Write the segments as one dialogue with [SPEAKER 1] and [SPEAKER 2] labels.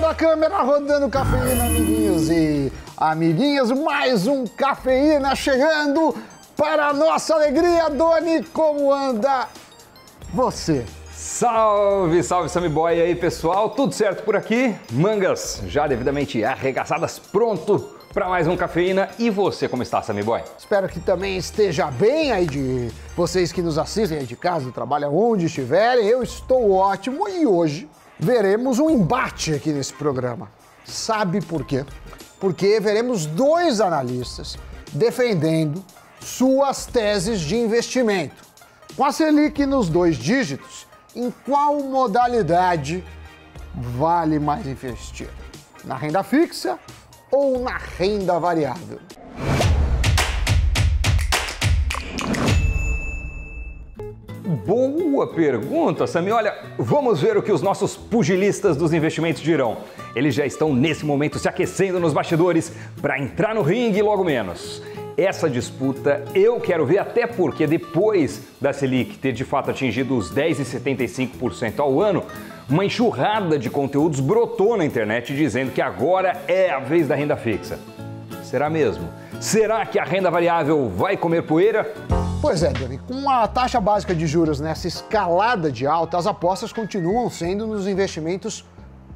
[SPEAKER 1] a câmera, rodando cafeína, amiguinhos e amiguinhas. Mais um Cafeína chegando para a nossa alegria. Doni, como anda você?
[SPEAKER 2] Salve, salve, Sammy Boy. E aí, pessoal? Tudo certo por aqui? Mangas já devidamente arregaçadas, pronto para mais um Cafeína. E você, como está, Sammy Boy?
[SPEAKER 1] Espero que também esteja bem aí de vocês que nos assistem aí de casa, do trabalho, onde estiverem. Eu estou ótimo e hoje veremos um embate aqui nesse programa. Sabe por quê? Porque veremos dois analistas defendendo suas teses de investimento. Com a Selic nos 2 dígitos, em qual modalidade vale mais investir? Na renda fixa ou na renda variável?
[SPEAKER 2] Boa pergunta, Sammy. Olha, vamos ver o que os nossos pugilistas dos investimentos dirão. Eles já estão nesse momento se aquecendo nos bastidores para entrar no ringue logo menos. Essa disputa eu quero ver, até porque depois da Selic ter de fato atingido os 10,75% ao ano, uma enxurrada de conteúdos brotou na internet dizendo que agora é a vez da renda fixa. Será mesmo? Será que a renda variável vai comer poeira?
[SPEAKER 1] Pois é, Doni, com a taxa básica de juros nessa escalada de alta, as apostas continuam sendo nos investimentos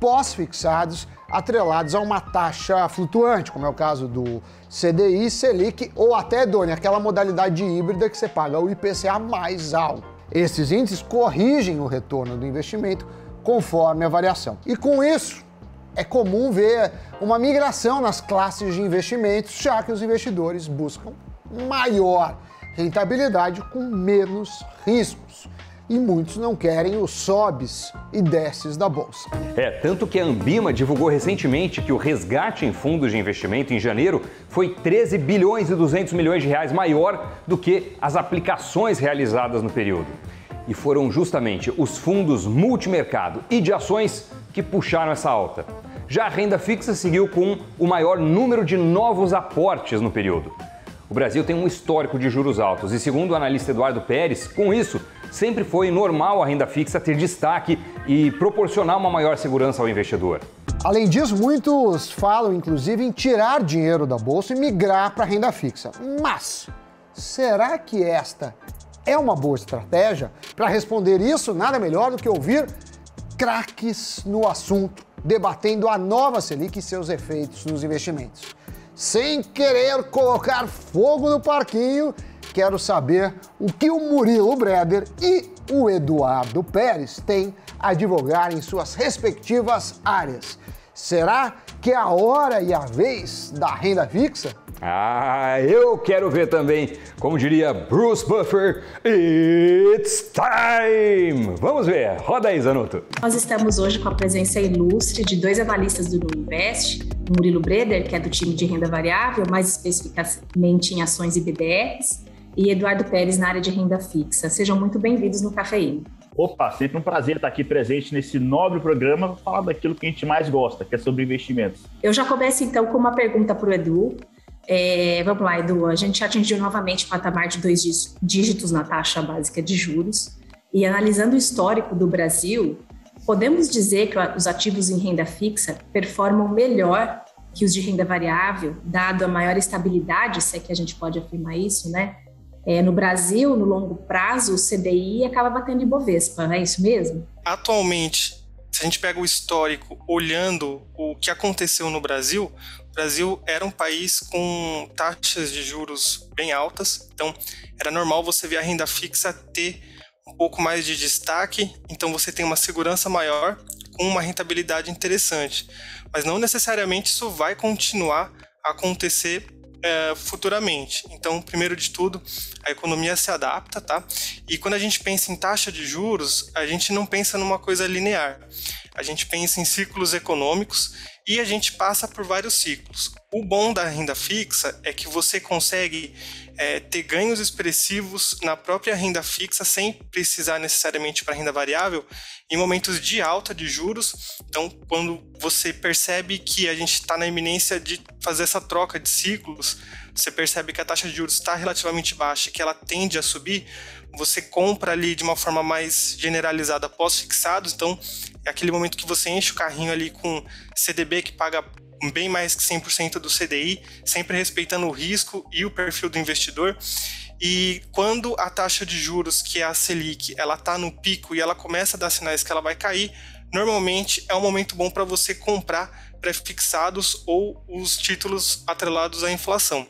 [SPEAKER 1] pós-fixados, atrelados a uma taxa flutuante, como é o caso do CDI, Selic ou até, Doni, aquela modalidade híbrida que você paga o IPCA mais alto. Esses índices corrigem o retorno do investimento conforme a variação. E com isso, é comum ver uma migração nas classes de investimentos, já que os investidores buscam maior rentabilidade com menos riscos. E muitos não querem os sobes e desces da bolsa.
[SPEAKER 2] Tanto que a Ambima divulgou recentemente que o resgate em fundos de investimento em janeiro foi 13 bilhões e 200 milhões de reais maior do que as aplicações realizadas no período. E foram justamente os fundos multimercado e de ações que puxaram essa alta. Já a renda fixa seguiu com o maior número de novos aportes no período. O Brasil tem um histórico de juros altos e, segundo o analista Eduardo Pérez, com isso, sempre foi normal a renda fixa ter destaque e proporcionar uma maior segurança ao investidor.
[SPEAKER 1] Além disso, muitos falam, inclusive, em tirar dinheiro da bolsa e migrar para a renda fixa. Mas, será que esta é uma boa estratégia? Para responder isso, nada melhor do que ouvir craques no assunto, debatendo a nova Selic e seus efeitos nos investimentos. Sem querer colocar fogo no parquinho, quero saber o que o Murilo Breder e o Eduardo Pérez têm a advogar em suas respectivas áreas. Será que é a hora e a vez da renda fixa?
[SPEAKER 2] Eu quero ver também. Como diria Bruce Buffer, it's time! Vamos ver. Roda aí, Zanotto.
[SPEAKER 3] Nós estamos hoje com a presença ilustre de dois analistas do Nuinvest, o Murilo Breder, que é do time de renda variável, mais especificamente em ações e BDRs, e Eduardo Pérez na área de renda fixa. Sejam muito bem-vindos no Cafeína.
[SPEAKER 4] Opa, sempre um prazer estar aqui presente nesse nobre programa para falar daquilo que a gente mais gosta, que é sobre investimentos.
[SPEAKER 3] Eu já começo então com uma pergunta para o Edu. Vamos lá, Edu, a gente atingiu novamente o patamar de 2 dígitos na taxa básica de juros e analisando o histórico do Brasil, podemos dizer que os ativos em renda fixa performam melhor que os de renda variável, dado a maior estabilidade, se é que a gente pode afirmar isso, né? No Brasil, no longo prazo, o CDI acaba batendo Ibovespa, não é isso mesmo?
[SPEAKER 5] Atualmente, se a gente pega o histórico, olhando o que aconteceu no Brasil, o Brasil era um país com taxas de juros bem altas, então era normal você ver a renda fixa ter um pouco mais de destaque, então você tem uma segurança maior com uma rentabilidade interessante. Mas não necessariamente isso vai continuar a acontecer futuramente. Então, primeiro de tudo, a economia se adapta, tá? E quando a gente pensa em taxa de juros, a gente não pensa numa coisa linear. A gente pensa em ciclos econômicos e a gente passa por vários ciclos. O bom da renda fixa é que você consegue ter ganhos expressivos na própria renda fixa sem precisar necessariamente para renda variável em momentos de alta de juros. Então, quando você percebe que a gente está na iminência de fazer essa troca de ciclos, você percebe que a taxa de juros está relativamente baixa e que ela tende a subir, você compra ali de uma forma mais generalizada pós-fixados, então é aquele momento que você enche o carrinho ali com CDB que paga bem mais que 100% do CDI, sempre respeitando o risco e o perfil do investidor. E quando a taxa de juros, que é a Selic, ela está no pico e ela começa a dar sinais que ela vai cair, normalmente é um momento bom para você comprar pré-fixados ou os títulos atrelados à inflação.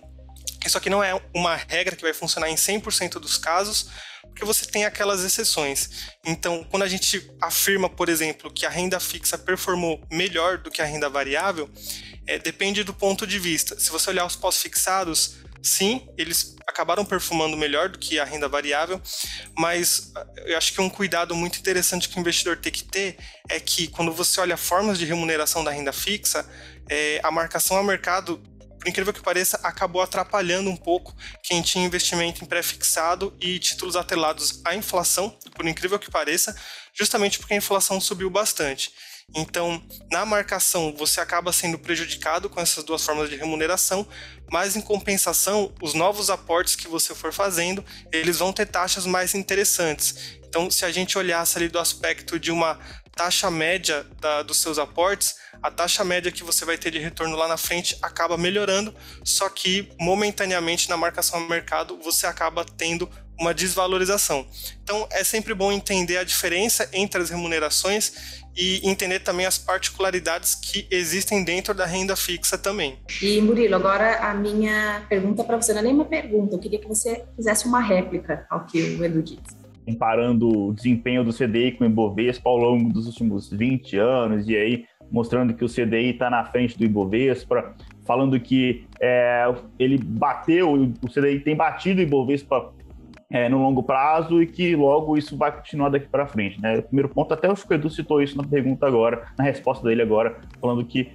[SPEAKER 5] Isso aqui não é uma regra que vai funcionar em 100% dos casos, porque você tem aquelas exceções. Então, quando a gente afirma, por exemplo, que a renda fixa performou melhor do que a renda variável, depende do ponto de vista. Se você olhar os pós-fixados, sim, eles acabaram performando melhor do que a renda variável, mas eu acho que um cuidado muito interessante que o investidor tem que ter é que quando você olha formas de remuneração da renda fixa, a marcação ao mercado, por incrível que pareça, acabou atrapalhando um pouco quem tinha investimento em pré-fixado e títulos atrelados à inflação, por incrível que pareça, justamente porque a inflação subiu bastante. Então, na marcação, você acaba sendo prejudicado com essas duas formas de remuneração, mas em compensação, os novos aportes que você for fazendo, eles vão ter taxas mais interessantes. Então, se a gente olhasse ali do aspecto de uma taxa média dos seus aportes, a taxa média que você vai ter de retorno lá na frente acaba melhorando, só que momentaneamente na marcação ao mercado você acaba tendo uma desvalorização. Então é sempre bom entender a diferença entre as remunerações e entender também as particularidades que existem dentro da renda fixa também.
[SPEAKER 3] E Murilo, agora a minha pergunta para você não é nem uma pergunta, eu queria que você fizesse uma réplica ao que o Edu disse.
[SPEAKER 4] Comparando o desempenho do CDI com o Ibovespa ao longo dos últimos 20 anos, e aí mostrando que o CDI está na frente do Ibovespa, falando que ele bateu, o CDI tem batido o Ibovespa no longo prazo e que logo isso vai continuar daqui para frente, né? O primeiro ponto, até o Edu citou isso na pergunta agora, na resposta dele agora, falando que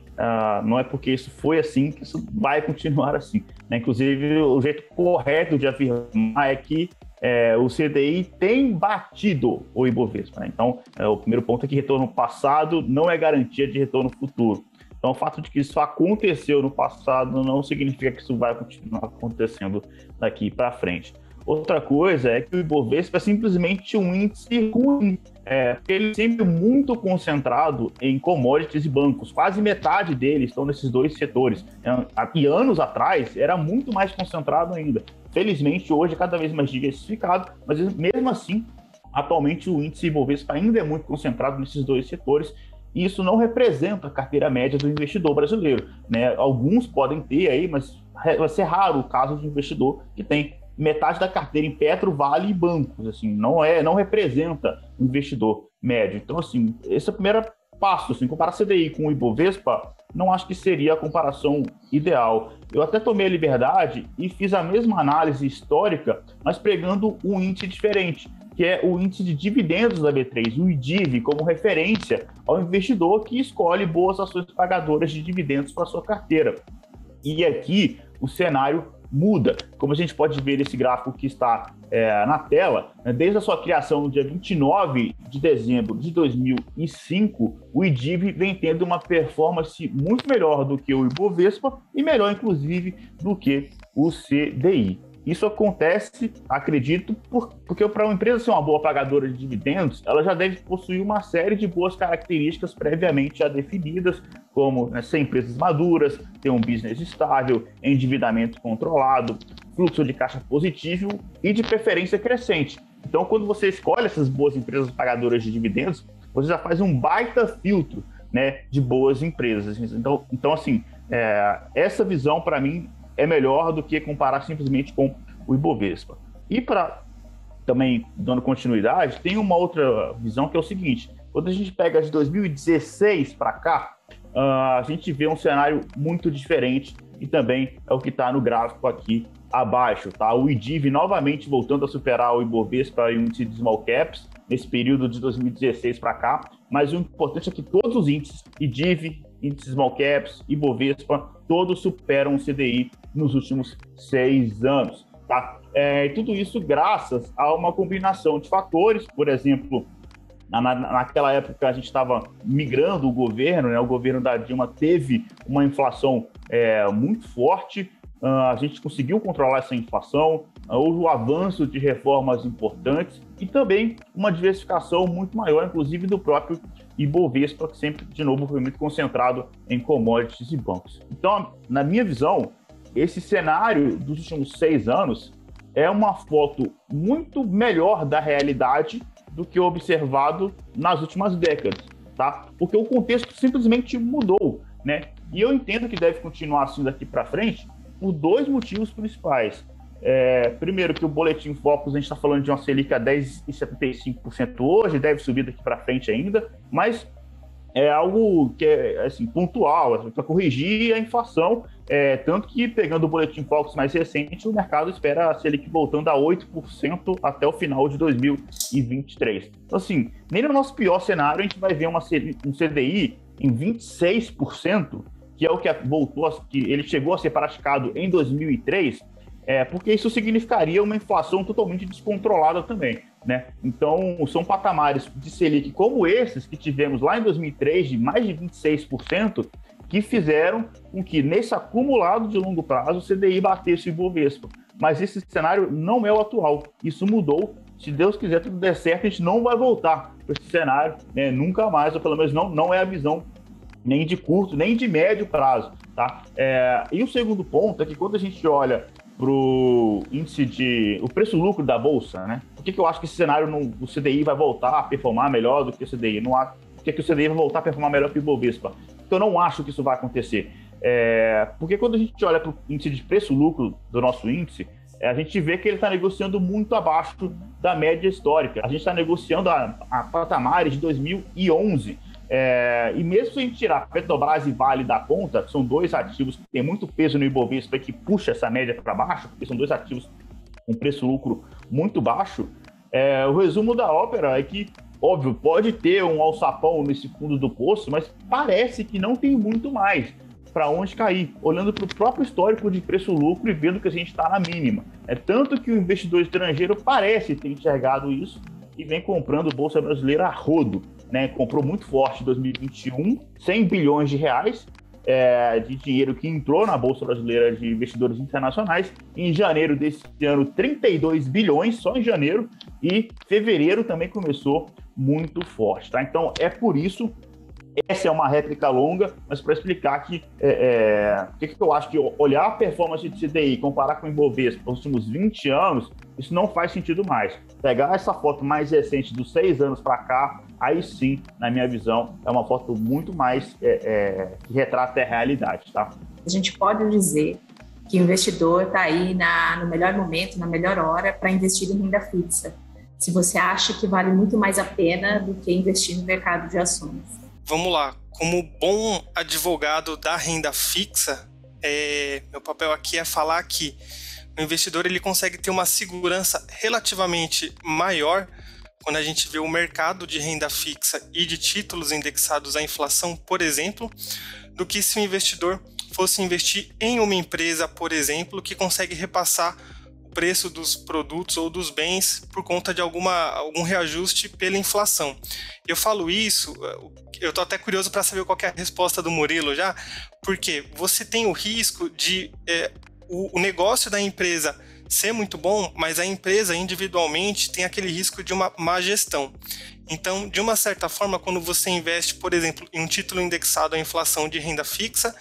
[SPEAKER 4] não é porque isso foi assim que isso vai continuar assim, né? Inclusive, o jeito correto de afirmar é que o CDI tem batido o Ibovespa, né? Então, o primeiro ponto é que retorno passado não é garantia de retorno futuro. Então, o fato de que isso aconteceu no passado não significa que isso vai continuar acontecendo daqui para frente. Outra coisa é que o Ibovespa é simplesmente um índice ruim, porque ele é sempre muito concentrado em commodities e bancos. Quase metade deles estão nesses dois setores. E anos atrás era muito mais concentrado ainda. Felizmente, hoje é cada vez mais diversificado, mas mesmo assim, atualmente o índice Ibovespa ainda é muito concentrado nesses dois setores, e isso não representa a carteira média do investidor brasileiro, né? Alguns podem ter aí, mas vai ser raro o caso de investidor que tem metade da carteira em Petro, Vale e bancos, assim, não representa o investidor médio. Então, assim, esse é o primeiro passo, assim, comparar CDI com o Ibovespa, não acho que seria a comparação ideal. Eu até tomei a liberdade e fiz a mesma análise histórica, mas pegando um índice diferente, que é o índice de dividendos da B3, o IDIV, como referência ao investidor que escolhe boas ações pagadoras de dividendos para sua carteira. E aqui o cenário muda. Como a gente pode ver nesse gráfico que está na tela, desde a sua criação no dia 29 de dezembro de 2005, o IDIV vem tendo uma performance muito melhor do que o Ibovespa e melhor, inclusive, do que o CDI. Isso acontece, acredito, porque para uma empresa ser uma boa pagadora de dividendos, ela já deve possuir uma série de boas características previamente já definidas, como ser empresas maduras, ter um business estável, endividamento controlado, fluxo de caixa positivo e de preferência crescente. Então, quando você escolhe essas boas empresas pagadoras de dividendos, você já faz um baita filtro, né, de boas empresas. Então assim, essa visão, para mim, é melhor do que comparar simplesmente com o Ibovespa. E para também, dando continuidade, tem uma outra visão que é o seguinte: quando a gente pega de 2016 para cá, a gente vê um cenário muito diferente e também é o que está no gráfico aqui abaixo, tá? O IDIV novamente voltando a superar o Ibovespa e o índice de Small Caps nesse período de 2016 para cá, mas o importante é que todos os índices, IDIV, índices Small Caps, Ibovespa, todos superam o CDI nos últimos 6 anos, tá? E tudo isso graças a uma combinação de fatores. Por exemplo, naquela época a gente estava migrando o governo, né? O governo da Dilma teve uma inflação muito forte, a gente conseguiu controlar essa inflação, houve o avanço de reformas importantes e também uma diversificação muito maior, inclusive do próprio Ibovespa, que sempre, de novo, foi muito concentrado em commodities e bancos. Então, na minha visão, esse cenário dos últimos 6 anos é uma foto muito melhor da realidade do que observado nas últimas décadas, tá? Porque o contexto simplesmente mudou, né? E eu entendo que deve continuar assim daqui para frente por 2 motivos principais. Primeiro, que o Boletim Focus, a gente está falando de uma Selic a 10,75% hoje, deve subir daqui para frente ainda, mas é algo que é assim, pontual, para corrigir a inflação, tanto que, pegando o Boletim Focus mais recente, o mercado espera a Selic voltando a 8% até o final de 2023. Então, assim, nem no nosso pior cenário a gente vai ver um CDI em 26%, que é o que que ele chegou a ser praticado em 2003, porque isso significaria uma inflação totalmente descontrolada também, né? Então, são patamares de Selic como esses que tivemos lá em 2003, de mais de 26%, que fizeram com que, nesse acumulado de longo prazo, o CDI batesse o Ibovespa. Mas esse cenário não é o atual. Isso mudou. Se Deus quiser, tudo der certo, a gente não vai voltar para esse cenário, né? Nunca mais, ou pelo menos não é a visão nem de curto, nem de médio prazo, tá? E o segundo ponto é que quando a gente olha para o índice o preço-lucro da Bolsa, né? Por que eu acho que esse cenário, o CDI vai voltar a performar melhor do que o CDI? Por que o CDI vai voltar a performar melhor que o Ibovespa? Porque eu não acho que isso vai acontecer. Porque quando a gente olha para o índice de preço-lucro do nosso índice, a gente vê que ele está negociando muito abaixo da média histórica. A gente está negociando a patamares de 2011. E mesmo se a gente tirar Petrobras e Vale da conta, que são 2 ativos que têm muito peso no Ibovespa e que puxa essa média para baixo, porque são 2 ativos com preço-lucro muito baixo, o resumo da ópera é que, óbvio, pode ter um alçapão nesse fundo do poço, mas parece que não tem muito mais para onde cair, olhando para o próprio histórico de preço-lucro e vendo que a gente está na mínima. Tanto que o investidor estrangeiro parece ter enxergado isso e vem comprando Bolsa Brasileira a rodo, né? Comprou muito forte em 2021, 100 bilhões de reais de dinheiro que entrou na Bolsa Brasileira de Investidores Internacionais. Em janeiro desse ano, 32 bilhões, só em janeiro, e fevereiro também começou muito forte, tá? Então, é por isso, essa é uma réplica longa, mas para explicar que eu acho que olhar a performance de CDI e comparar com o Ibovespa nos últimos 20 anos, isso não faz sentido mais. Pegar essa foto mais recente dos 6 anos para cá, aí sim, na minha visão, é uma foto muito mais que retrata a realidade, tá?
[SPEAKER 3] A gente pode dizer que o investidor está aí no melhor momento, na melhor hora para investir em renda fixa, se você acha que vale muito mais a pena do que investir no mercado de ações.
[SPEAKER 5] Vamos lá, como bom advogado da renda fixa, meu papel aqui é falar que o investidor ele consegue ter uma segurança relativamente maior quando a gente vê o mercado de renda fixa e de títulos indexados à inflação, por exemplo, do que se o investidor fosse investir em uma empresa, por exemplo, que consegue repassar o preço dos produtos ou dos bens por conta de algum reajuste pela inflação. Eu falo isso, eu estou até curioso para saber qual que é a resposta do Murilo já, porque você tem o risco de o negócio da empresa ser muito bom, mas a empresa individualmente tem aquele risco de uma má gestão. Então, de uma certa forma, quando você investe, por exemplo, em um título indexado à inflação de renda fixa,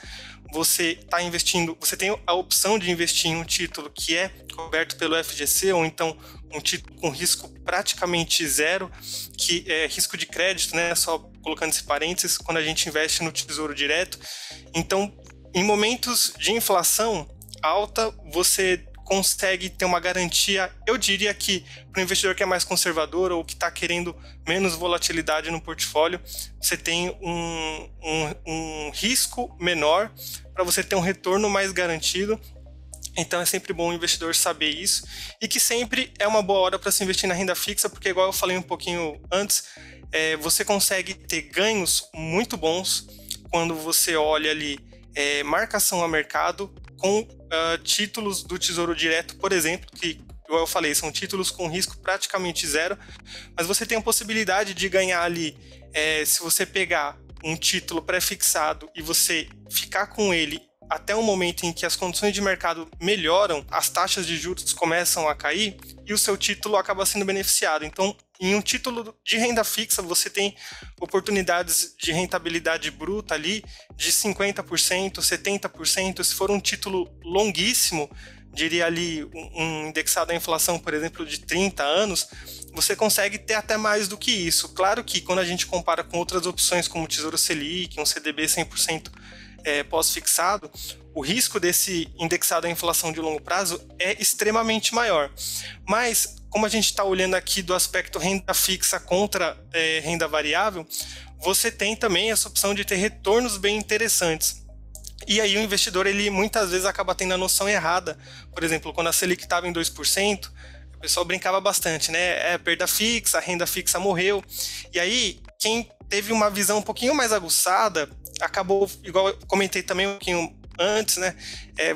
[SPEAKER 5] você está investindo, você tem a opção de investir em um título que é coberto pelo FGC, ou então um título com risco praticamente zero, que é risco de crédito, né? Só colocando esse parênteses, quando a gente investe no Tesouro Direto. Então, em momentos de inflação alta, você consegue ter uma garantia, eu diria que para o investidor que é mais conservador ou que está querendo menos volatilidade no portfólio, você tem um risco menor para você ter um retorno mais garantido. Então é sempre bom o investidor saber isso e que sempre é uma boa hora para se investir na renda fixa, porque igual eu falei um pouquinho antes, você consegue ter ganhos muito bons quando você olha ali marcação a mercado com títulos do Tesouro Direto, por exemplo, que, igual eu falei, são títulos com risco praticamente zero, mas você tem a possibilidade de ganhar ali, se você pegar um título pré-fixado e você ficar com ele até um momento em que as condições de mercado melhoram, as taxas de juros começam a cair e o seu título acaba sendo beneficiado. Então, em um título de renda fixa, você tem oportunidades de rentabilidade bruta ali de 50%, 70%. Se for um título longuíssimo, diria ali um indexado à inflação, por exemplo, de 30 anos, você consegue ter até mais do que isso. Claro que quando a gente compara com outras opções como o Tesouro Selic, um CDB 100% pós-fixado, o risco desse indexado à inflação de longo prazo é extremamente maior. Mas, como a gente está olhando aqui do aspecto renda fixa contra renda variável, você tem também essa opção de ter retornos bem interessantes. E aí o investidor, ele muitas vezes acaba tendo a noção errada. Por exemplo, quando a Selic estava em 2%, o pessoal brincava bastante, né? Perda fixa, a renda fixa morreu. E aí, quem teve uma visão um pouquinho mais aguçada, acabou, igual eu comentei também um pouquinho antes, né?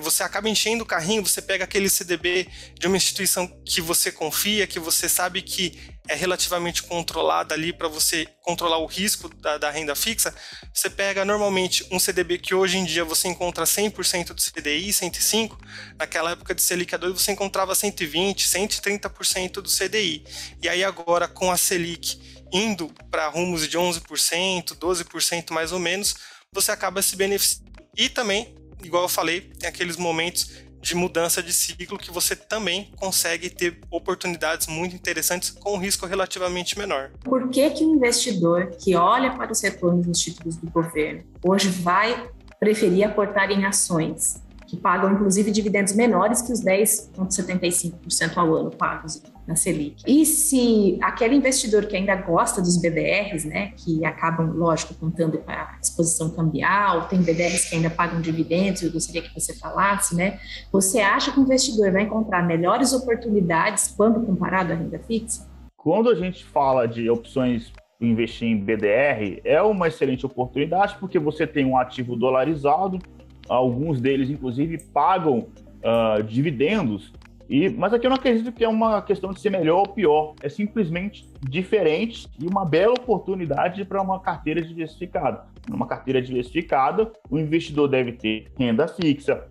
[SPEAKER 5] Você acaba enchendo o carrinho, você pega aquele CDB de uma instituição que você confia, que você sabe que é relativamente controlada ali para você controlar o risco da renda fixa. Você pega normalmente um CDB que hoje em dia você encontra 100% do CDI, 105%, naquela época de Selic a 2 você encontrava 120%, 130% do CDI. E aí agora com a Selic indo para rumos de 11%, 12% mais ou menos, você acaba se beneficiando. E também, igual eu falei, tem aqueles momentos de mudança de ciclo que você também consegue ter oportunidades muito interessantes com um risco relativamente menor.
[SPEAKER 3] Por que o investidor que olha para os retornos dos títulos do governo hoje vai preferir aportar em ações que pagam, inclusive, dividendos menores que os 10,75% ao ano pagos na Selic? E se aquele investidor que ainda gosta dos BDRs, né, que acabam, lógico, contando com a exposição cambial, tem BDRs que ainda pagam dividendos, eu gostaria que você falasse, né? Você acha que o investidor vai encontrar melhores oportunidades quando comparado à renda fixa?
[SPEAKER 4] Quando a gente fala de opções investir em BDR, é uma excelente oportunidade porque você tem um ativo dolarizado. Alguns deles, inclusive, pagam dividendos, mas aqui eu não acredito que é uma questão de ser melhor ou pior, é simplesmente diferente e uma bela oportunidade para uma carteira diversificada. Numa carteira diversificada, o investidor deve ter renda fixa,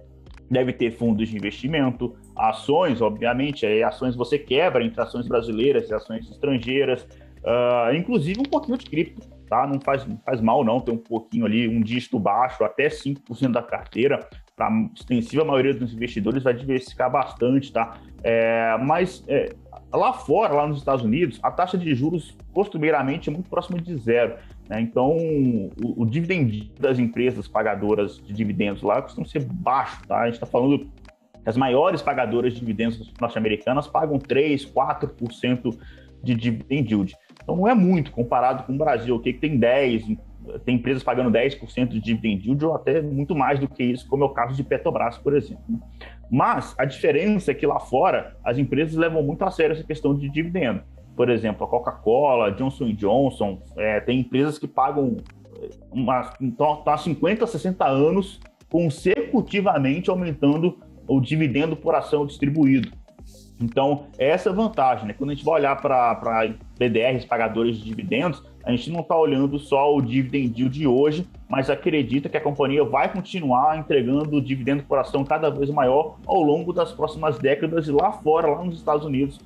[SPEAKER 4] deve ter fundos de investimento, ações, obviamente, ações você quebra entre ações brasileiras e ações estrangeiras, inclusive um pouquinho de cripto. Tá? Não faz mal não ter um pouquinho ali, um dígito baixo, até 5% da carteira. Para a extensiva maioria dos investidores vai diversificar bastante, tá? Mas lá fora, lá nos Estados Unidos, a taxa de juros costumeiramente é muito próxima de zero, né? Então, o dividend das empresas pagadoras de dividendos lá costuma ser baixo, tá? A gente está falando que as maiores pagadoras de dividendos norte-americanas pagam 3%, 4% de dividend yield. Então não é muito comparado com o Brasil, que tem 10%, tem empresas pagando 10% de dividend yield ou até muito mais do que isso, como é o caso de Petrobras, por exemplo. Mas a diferença é que lá fora as empresas levam muito a sério essa questão de dividendo. Por exemplo, a Coca-Cola, Johnson & Johnson, tem empresas que pagam estão há 50, 60 anos consecutivamente aumentando o dividendo por ação distribuído. Então, essa é a vantagem, né? Quando a gente vai olhar para BDRs, pagadores de dividendos, a gente não está olhando só o dividend yield de hoje, mas acredita que a companhia vai continuar entregando dividendo por ação cada vez maior ao longo das próximas décadas, e lá fora, lá nos Estados Unidos,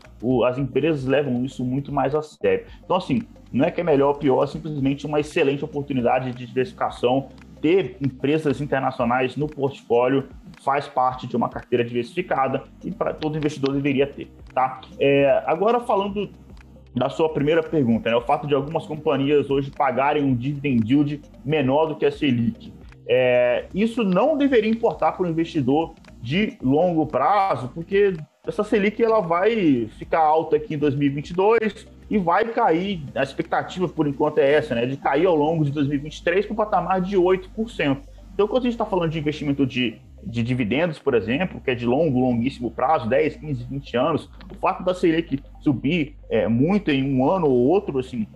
[SPEAKER 4] as empresas levam isso muito mais a sério. Então, assim, não é que é melhor ou pior, é simplesmente uma excelente oportunidade de diversificação. Ter empresas internacionais no portfólio faz parte de uma carteira diversificada e para todo investidor deveria ter, tá? Agora, falando da sua primeira pergunta, né, o fato de algumas companhias hoje pagarem um dividend yield menor do que a Selic, isso não deveria importar para o investidor de longo prazo, porque essa Selic ela vai ficar alta aqui em 2022 e vai cair, a expectativa por enquanto é essa, né, de cair ao longo de 2023 para o patamar de 8%. Então, quando a gente está falando de investimento de dividendos, por exemplo, que é de longuíssimo prazo, 10, 15, 20 anos, o fato da Selic subir muito em um ano ou outro, assim,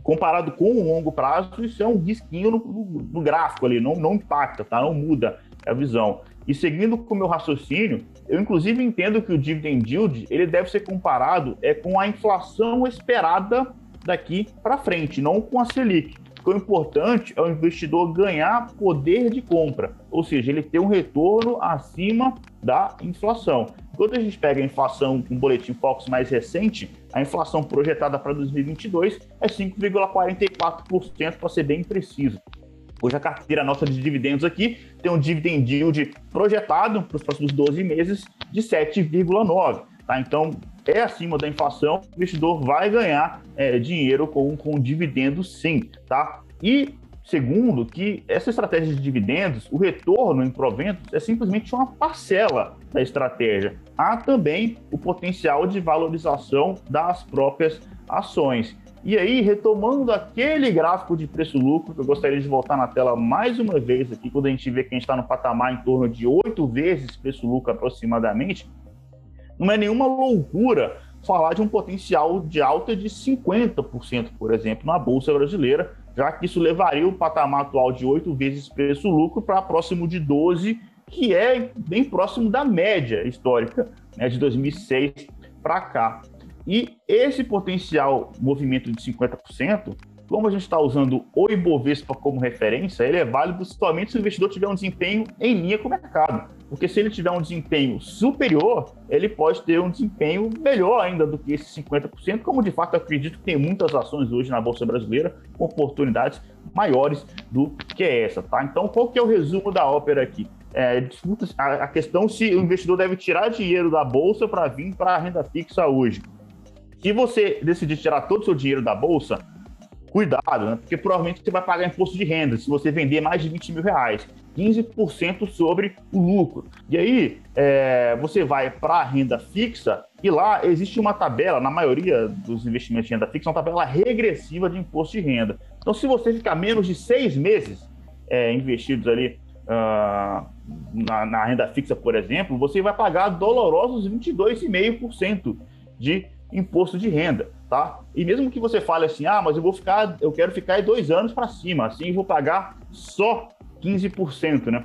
[SPEAKER 4] comparado com o longo prazo, isso é um risquinho no gráfico ali, não impacta, tá? Não muda a visão. E seguindo com o meu raciocínio, eu inclusive entendo que o dividend yield ele deve ser comparado com a inflação esperada daqui para frente, não com a Selic. que é importante é o investidor ganhar poder de compra, ou seja, ele ter um retorno acima da inflação. Quando a gente pega a inflação com o Boletim Focus mais recente, a inflação projetada para 2022 é 5,44%, para ser bem preciso. Hoje a carteira nossa de dividendos aqui tem um dividend yield projetado para os próximos 12 meses de 7,9%. Tá? Então, é acima da inflação, o investidor vai ganhar dinheiro com dividendos sim. Tá? E segundo, que essa estratégia de dividendos, o retorno em proventos é simplesmente uma parcela da estratégia. Há também o potencial de valorização das próprias ações. E aí, retomando aquele gráfico de preço-lucro, que eu gostaria de voltar na tela mais uma vez aqui, quando a gente vê que a gente está no patamar em torno de 8 vezes preço-lucro aproximadamente, não é nenhuma loucura falar de um potencial de alta de 50%, por exemplo, na Bolsa Brasileira, já que isso levaria o patamar atual de 8 vezes preço-lucro para próximo de 12, que é bem próximo da média histórica, né, de 2006 para cá. E esse potencial movimento de 50%, como a gente está usando o Ibovespa como referência, ele é válido somente se o investidor tiver um desempenho em linha com o mercado. Porque se ele tiver um desempenho superior, ele pode ter um desempenho melhor ainda do que esses 50%, como de fato eu acredito que tem muitas ações hoje na Bolsa Brasileira com oportunidades maiores do que essa. Tá? Então, qual que é o resumo da ópera aqui? Disputa a questão se o investidor deve tirar dinheiro da Bolsa para vir para a renda fixa hoje. Se você decidir tirar todo o seu dinheiro da Bolsa, cuidado, né? Porque provavelmente você vai pagar imposto de renda se você vender mais de 20 mil reais, 15% sobre o lucro. E aí você vai para a renda fixa e lá existe uma tabela, na maioria dos investimentos de renda fixa, uma tabela regressiva de imposto de renda. Então, se você ficar menos de 6 meses investidos ali na renda fixa, por exemplo, você vai pagar dolorosos 22,5% de imposto de renda, tá? E mesmo que você fale assim, mas eu quero ficar 2 anos para cima, assim eu vou pagar só 15%, né?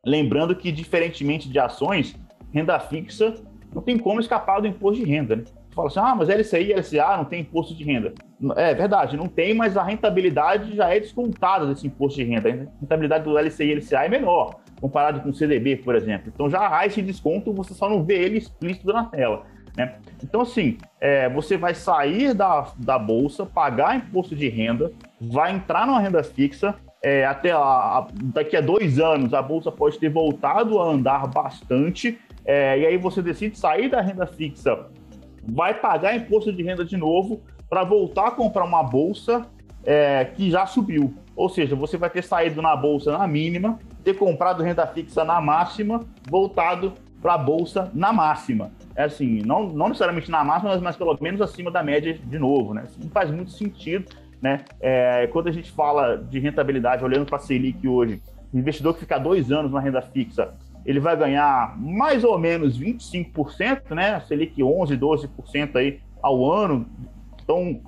[SPEAKER 4] Lembrando que, diferentemente de ações, renda fixa não tem como escapar do imposto de renda, né? Você fala assim, mas LCI e LCA não tem imposto de renda. É verdade, não tem, mas a rentabilidade já é descontada desse imposto de renda. A rentabilidade do LCI e LCA é menor, comparado com o CDB, por exemplo. Então já há esse desconto, você só não vê ele explícito na tela. Né? Então, assim, você vai sair da Bolsa, pagar imposto de renda, vai entrar numa renda fixa, até daqui a 2 anos a Bolsa pode ter voltado a andar bastante, e aí você decide sair da renda fixa, vai pagar imposto de renda de novo para voltar a comprar uma Bolsa que já subiu. Ou seja, você vai ter saído na Bolsa na mínima, ter comprado renda fixa na máxima, voltado para a Bolsa na máxima. Assim, não necessariamente na máxima, mas pelo menos acima da média de novo, né? Assim, não faz muito sentido, né? Quando a gente fala de rentabilidade, olhando para a Selic hoje, o investidor que ficar 2 anos na renda fixa, ele vai ganhar mais ou menos 25%, né? A Selic 11%, 12% aí ao ano. Então,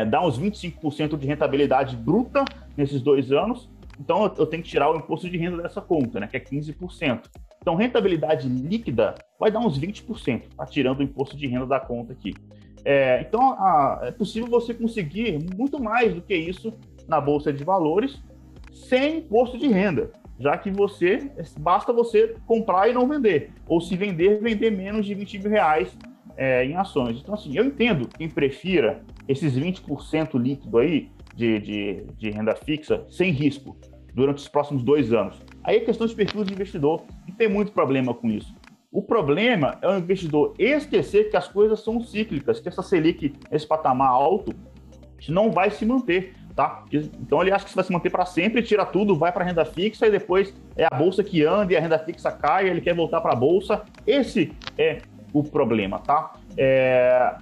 [SPEAKER 4] dá uns 25% de rentabilidade bruta nesses 2 anos. Então, eu tenho que tirar o imposto de renda dessa conta, né? Que é 15%. Então, rentabilidade líquida vai dar uns 20%, tá? Tirando o imposto de renda da conta aqui. Então, é possível você conseguir muito mais do que isso na Bolsa de Valores sem imposto de renda, já que basta você comprar e não vender, ou se vender menos de 20 mil reais em ações. Então, assim, eu entendo quem prefira esses 20% líquido aí de renda fixa sem risco durante os próximos 2 anos. Aí é questão de perfil de investidor, não tem muito problema com isso. O problema é o investidor esquecer que as coisas são cíclicas, que essa Selic, esse patamar alto, não vai se manter, tá? Então ele acha que isso vai se manter para sempre, tira tudo, vai para a renda fixa e depois é a bolsa que anda e a renda fixa cai, ele quer voltar para a bolsa. Esse é o problema, tá?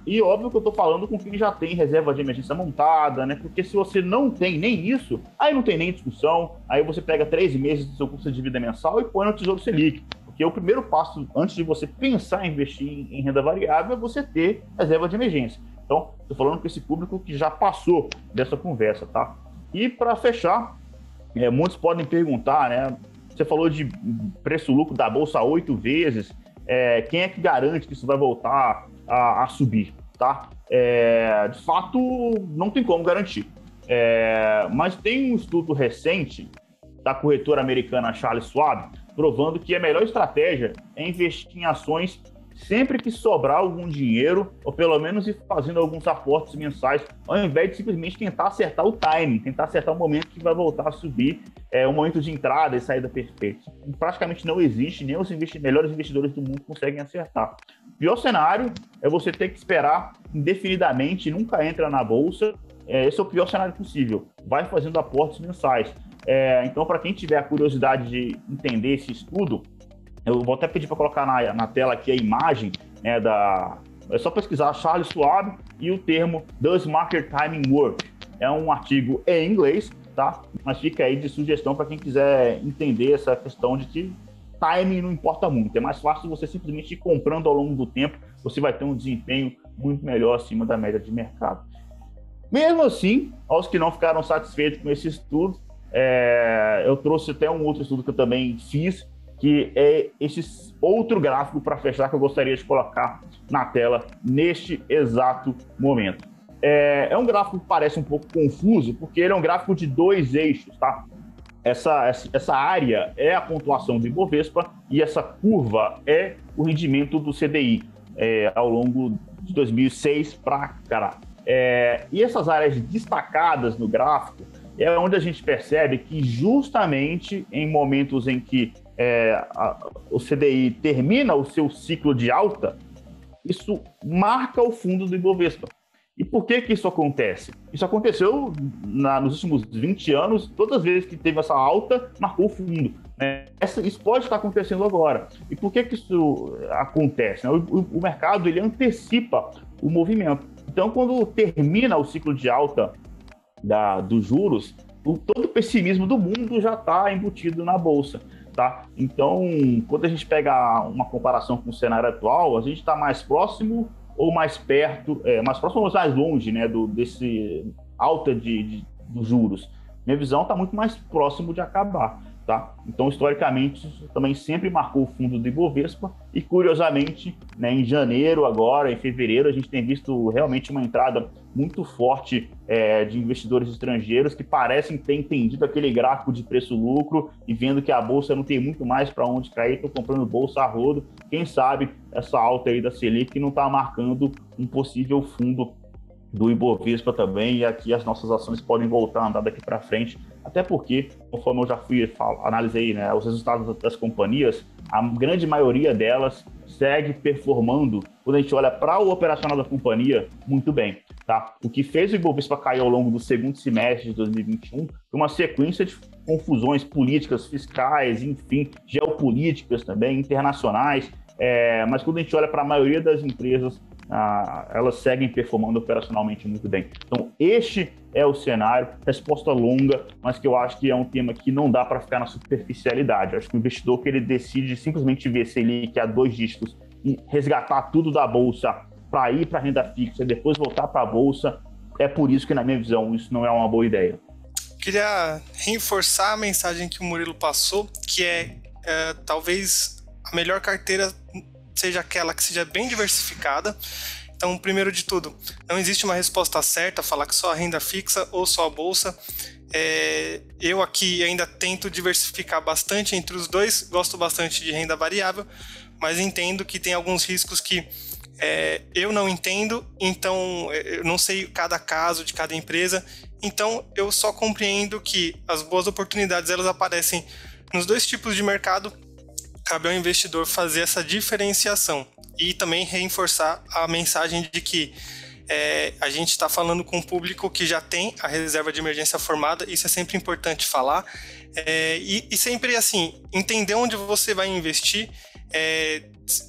[SPEAKER 4] E óbvio que eu tô falando com quem já tem reserva de emergência montada, né? Porque se você não tem nem isso, aí não tem nem discussão, aí você pega 3 meses do seu custo de dívida mensal e põe no Tesouro Selic. Porque o primeiro passo, antes de você pensar em investir em renda variável, é você ter reserva de emergência. Então, tô falando com esse público que já passou dessa conversa, tá? E para fechar, muitos podem perguntar, né? Você falou de preço-lucro da Bolsa 8 vezes, quem é que garante que isso vai voltar a subir, tá? De fato, não tem como garantir. Mas tem um estudo recente da corretora americana Charles Schwab provando que a melhor estratégia é investir em ações sempre que sobrar algum dinheiro, ou pelo menos ir fazendo alguns aportes mensais, ao invés de simplesmente tentar acertar o timing, tentar acertar o momento que vai voltar a subir, o momento de entrada e saída perfeito. Praticamente não existe, nem os melhores investidores do mundo conseguem acertar. O pior cenário é você ter que esperar indefinidamente, nunca entra na bolsa. Esse é o pior cenário possível. Vai fazendo aportes mensais. Então, para quem tiver a curiosidade de entender esse estudo, eu vou até pedir para colocar na tela aqui a imagem, né, é só pesquisar Charles Schwab e o termo Does Market Timing Work? É um artigo em inglês, tá? Mas fica aí de sugestão para quem quiser entender essa questão de que timing não importa muito. É mais fácil você simplesmente ir comprando ao longo do tempo, você vai ter um desempenho muito melhor acima da média de mercado. Mesmo assim, aos que não ficaram satisfeitos com esse estudo, eu trouxe até um outro estudo que eu também fiz, que é esse outro gráfico para fechar que eu gostaria de colocar na tela neste exato momento. É um gráfico que parece um pouco confuso, porque ele é um gráfico de 2 eixos, tá? Essa área é a pontuação do Ibovespa e essa curva é o rendimento do CDI ao longo de 2006 para cá. E essas áreas destacadas no gráfico é onde a gente percebe que justamente em momentos em que o CDI termina o seu ciclo de alta, isso marca o fundo do Ibovespa. E por que isso acontece? Isso aconteceu nos últimos 20 anos, todas as vezes que teve essa alta, marcou o fundo. Né? Isso pode estar acontecendo agora. E por que isso acontece? Né? O mercado ele antecipa o movimento. Então, quando termina o ciclo de alta dos juros, todo o pessimismo do mundo já está embutido na Bolsa. Tá? Então, quando a gente pega uma comparação com o cenário atual, a gente está mais próximo ou mais perto, mais próximo ou mais longe, né, desse alta dos juros. Minha visão está muito mais próximo de acabar. Tá? Então, historicamente, isso também sempre marcou o fundo do Ibovespa e, curiosamente, né, em janeiro agora, em fevereiro, a gente tem visto realmente uma entrada muito forte de investidores estrangeiros que parecem ter entendido aquele gráfico de preço-lucro e vendo que a Bolsa não tem muito mais para onde cair, estão comprando Bolsa a rodo. Quem sabe essa alta aí da Selic não está marcando um possível fundo do Ibovespa também, e aqui as nossas ações podem voltar a andar daqui para frente, até porque, conforme eu já analisei, né, os resultados das companhias, a grande maioria delas segue performando, quando a gente olha para o operacional da companhia, muito bem. Tá? O que fez o Ibovespa cair ao longo do segundo semestre de 2021 foi uma sequência de confusões políticas, fiscais, enfim, geopolíticas também, internacionais, mas quando a gente olha para a maioria das empresas, elas seguem performando operacionalmente muito bem. Então, este é o cenário, resposta longa, mas que eu acho que é um tema que não dá para ficar na superficialidade. Eu acho que o investidor que ele decide simplesmente ver Selic a 2 dígitos e resgatar tudo da Bolsa para ir para a renda fixa e depois voltar para a Bolsa, é por isso que, na minha visão, isso não é uma boa ideia.
[SPEAKER 5] Queria reforçar a mensagem que o Murilo passou, que talvez a melhor carteira seja aquela que seja bem diversificada. Então, primeiro de tudo, não existe uma resposta certa, falar que só a renda fixa ou só a bolsa. Eu aqui ainda tento diversificar bastante entre os dois, gosto bastante de renda variável, mas entendo que tem alguns riscos que eu não entendo, então eu não sei cada caso de cada empresa, então eu só compreendo que as boas oportunidades elas aparecem nos dois tipos de mercado. Cabe ao investidor fazer essa diferenciação e também reforçar a mensagem de que a gente está falando com um público que já tem a reserva de emergência formada, isso é sempre importante falar, e sempre assim, entender onde você vai investir,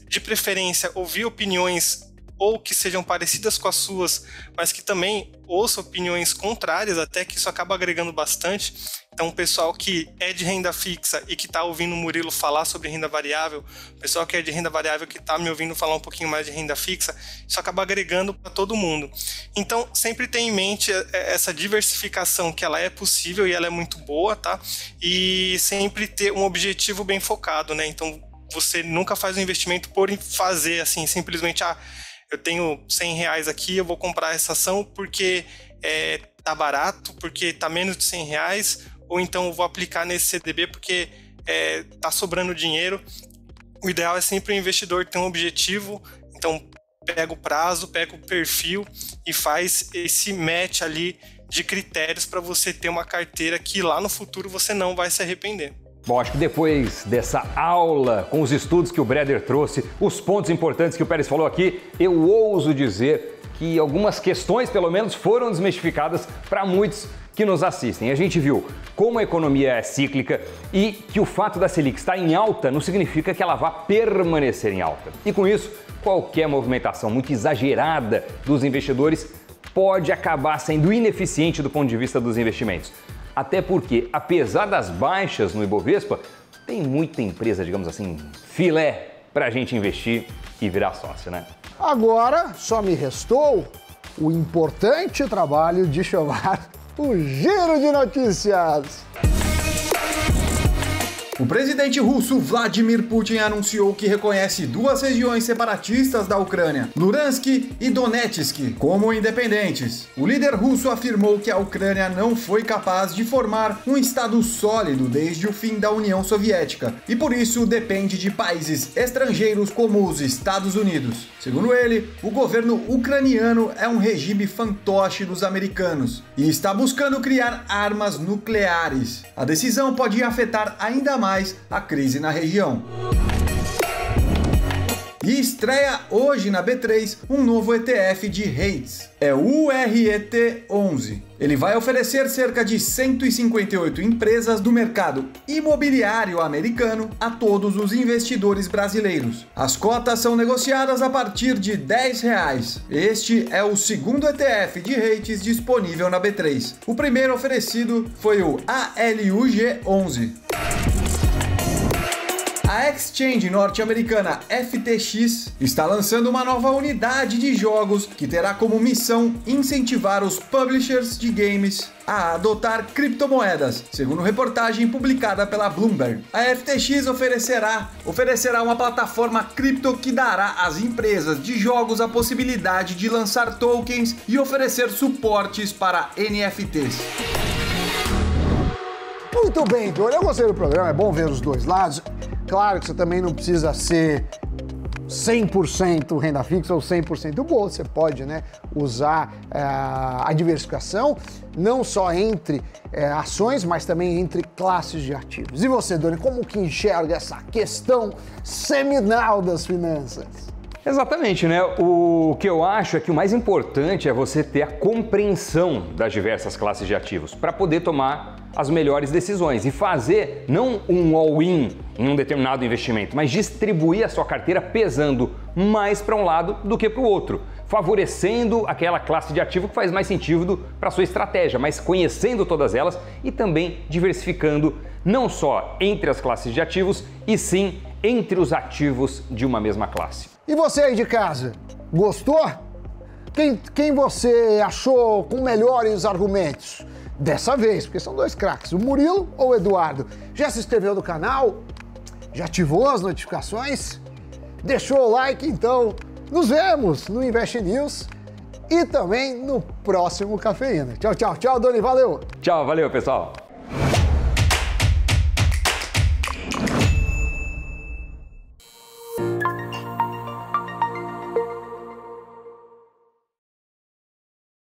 [SPEAKER 5] de preferência ouvir opiniões ou que sejam parecidas com as suas, mas que também ouça opiniões contrárias, até que isso acaba agregando bastante. Então, o pessoal que é de renda fixa e que está ouvindo o Murilo falar sobre renda variável, o pessoal que é de renda variável que está me ouvindo falar um pouquinho mais de renda fixa, isso acaba agregando para todo mundo. Então, sempre tenha em mente essa diversificação, que ela é possível e ela é muito boa, tá? E sempre ter um objetivo bem focado, né? Então, você nunca faz um investimento por fazer, assim, simplesmente, eu tenho R$100 aqui, eu vou comprar essa ação porque tá barato porque tá menos de R$100, ou então eu vou aplicar nesse CDB porque tá sobrando dinheiro. O ideal é sempre o investidor ter um objetivo, então pega o prazo, pega o perfil e faz esse match ali de critérios para você ter uma carteira que lá no futuro você não vai se arrepender.
[SPEAKER 2] Bom, acho que depois dessa aula, com os estudos que o Breder trouxe, os pontos importantes que o Pérez falou aqui, eu ouso dizer que algumas questões, pelo menos, foram desmistificadas para muitos que nos assistem. A gente viu como a economia é cíclica e que o fato da Selic estar em alta não significa que ela vá permanecer em alta. E com isso, qualquer movimentação muito exagerada dos investidores pode acabar sendo ineficiente do ponto de vista dos investimentos. Até porque, apesar das baixas no Ibovespa, tem muita empresa, digamos assim, filé para a gente investir e virar sócio, né?
[SPEAKER 1] Agora, só me restou o importante trabalho de chamar o Giro de Notícias.
[SPEAKER 6] O presidente russo Vladimir Putin anunciou que reconhece duas regiões separatistas da Ucrânia, Luhansk e Donetsk, como independentes. O líder russo afirmou que a Ucrânia não foi capaz de formar um estado sólido desde o fim da União Soviética e por isso depende de países estrangeiros como os Estados Unidos. Segundo ele, o governo ucraniano é um regime fantoche dos americanos e está buscando criar armas nucleares. A decisão pode afetar ainda mais a crise na região. E estreia hoje na B3 um novo ETF de REITs, é o URET11. Ele vai oferecer cerca de 158 empresas do mercado imobiliário americano a todos os investidores brasileiros. As cotas são negociadas a partir de R$10. Este é o segundo ETF de REITs disponível na B3. O primeiro oferecido foi o ALUG11. A exchange norte-americana FTX está lançando uma nova unidade de jogos que terá como missão incentivar os publishers de games a adotar criptomoedas, segundo reportagem publicada pela Bloomberg. A FTX oferecerá uma plataforma cripto que dará às empresas de jogos a possibilidade de lançar tokens e oferecer suportes para NFTs.
[SPEAKER 1] Muito bem, Dor, eu gostei do programa, é bom ver os dois lados. Claro que você também não precisa ser 100% renda fixa ou 100% bolsa, você pode, né, usar a diversificação, não só entre ações, mas também entre classes de ativos. E você, Doni, como que enxerga essa questão seminal das finanças?
[SPEAKER 2] Exatamente, né? O que eu acho é que o mais importante é você ter a compreensão das diversas classes de ativos para poder tomar as melhores decisões e fazer não um all-in em um determinado investimento, mas distribuir a sua carteira pesando mais para um lado do que para o outro, favorecendo aquela classe de ativo que faz mais sentido para a sua estratégia, mas conhecendo todas elas e também diversificando não só entre as classes de ativos, e sim entre os ativos de uma mesma classe.
[SPEAKER 1] E você aí de casa, gostou? Quem você achou com melhores argumentos? Dessa vez, porque são dois craques, o Murilo ou o Eduardo. Já se inscreveu no canal? Já ativou as notificações? Deixou o like? Então, nos vemos no Invest News e também no próximo Cafeína. Tchau, tchau, tchau, Doni, valeu!
[SPEAKER 2] Tchau, valeu, pessoal!